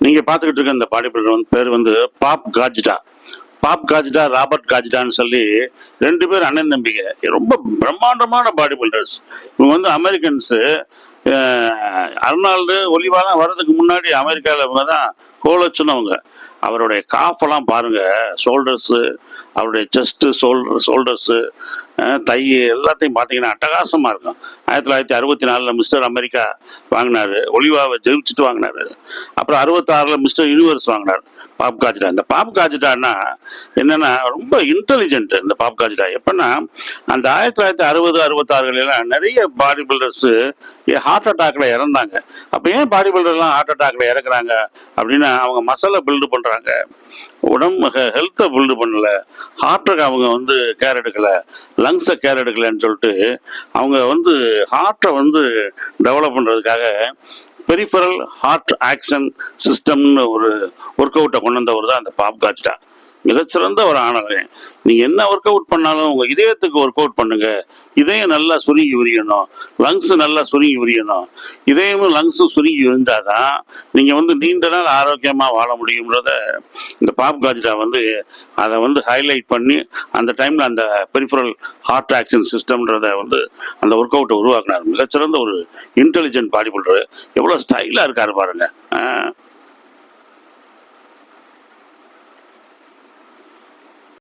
நீங்கள் பார்த்துக்கிட்டு இருக்க இந்த பாடி பில்டர் வந்து பேர் வந்து பாப் காஜ்டா. பாப் காஜ்டா, ராபர்ட் காஜ்டான்னு சொல்லி 2 பேர் அண்ணன் தம்பிங்க. ரொம்ப பிரம்மாண்டமான பாடி பில்டர்ஸ். இவங்க வந்து அமெரிக்கன்ஸு. அர்னால்டு ஒலிவாலாம் வர்றதுக்கு முன்னாடி அமெரிக்காவில் இவங்க தான் கோலச்சுனவங்க. அவருடைய காஃபெல்லாம் பாருங்க, ஷோல்டர்ஸு, அவருடைய செஸ்ட்டு, ஷோல்டர்ஸு, தை எல்லாத்தையும் பார்த்தீங்கன்னா அட்டகாசமாக இருக்கும். 1964 மிஸ்டர் அமெரிக்கா வாங்கினார், ஒலிவாவை ஜெயிச்சுட்டு வாங்கினார். அப்புறம் 66 மிஸ்டர் யூனிவர்ஸ் வாங்கினார் பாப் காஜ்டா. இந்த பாப் காஜ்டான்னா என்னன்னா ரொம்ப இன்டெலிஜென்ட். இந்த பாப் காஜ்டா எப்பன்னா, அந்த 1960, 66 நிறைய பாடி பில்டர்ஸ் ஹார்ட் அட்டாக்ல இறந்தாங்க. அப்போ ஏன் பாடி பில்டர்லாம் ஹார்ட் அட்டாக்ல இறக்குறாங்க அப்படின்னா, அவங்க மசாலா பில்டு பண்றாங்க, உடம்பு ஹெல்த்தை பில்டு பண்ணல, ஹார்ட்டுக்கு அவங்க வந்து கேர் எடுக்கல, லங்ஸை கேர் எடுக்கலன்னு சொல்லிட்டு அவங்க வந்து ஹார்ட்டை வந்து டெவலப் பண்ணுறதுக்காக பெரிஃபரல் ஹார்ட் ஆக்ஷன் சிஸ்டம்னு ஒரு ஒர்க் அவுட்டை கொண்டு வந்தவர் தான் அந்த பாப் காஜ்டா. மிகச்சிறந்த ஒரு ஆணவன். நீ என்ன ஒர்க் அவுட் பண்ணாலும் உங்க இதயத்துக்கு ஒர்க் அவுட் பண்ணுங்க. இதயம் நல்லா சுருங்கி உரியணும், லங்ஸ் நல்லா சுருங்கி உரியணும். இதயமும் லங்ஸும் சுருங்கி இருந்தாதான் நீங்க வந்து நீண்ட நாள் ஆரோக்கியமா வாழ முடியும்ன்றத இந்த பாப் காஜ்டா வந்து அதை வந்து ஹைலைட் பண்ணி அந்த டைம்ல அந்த பெரிஃபரல் ஹார்ட் ஆக்ஷன் சிஸ்டம்ன்றத வந்து அந்த ஒர்க் அவுட்டை உருவாக்குனார். மிகச்சிறந்த ஒரு இன்டெலிஜென்ட் பாடி பில்டர். எவ்வளவு ஸ்டைலா இருக்காரு பாருங்க.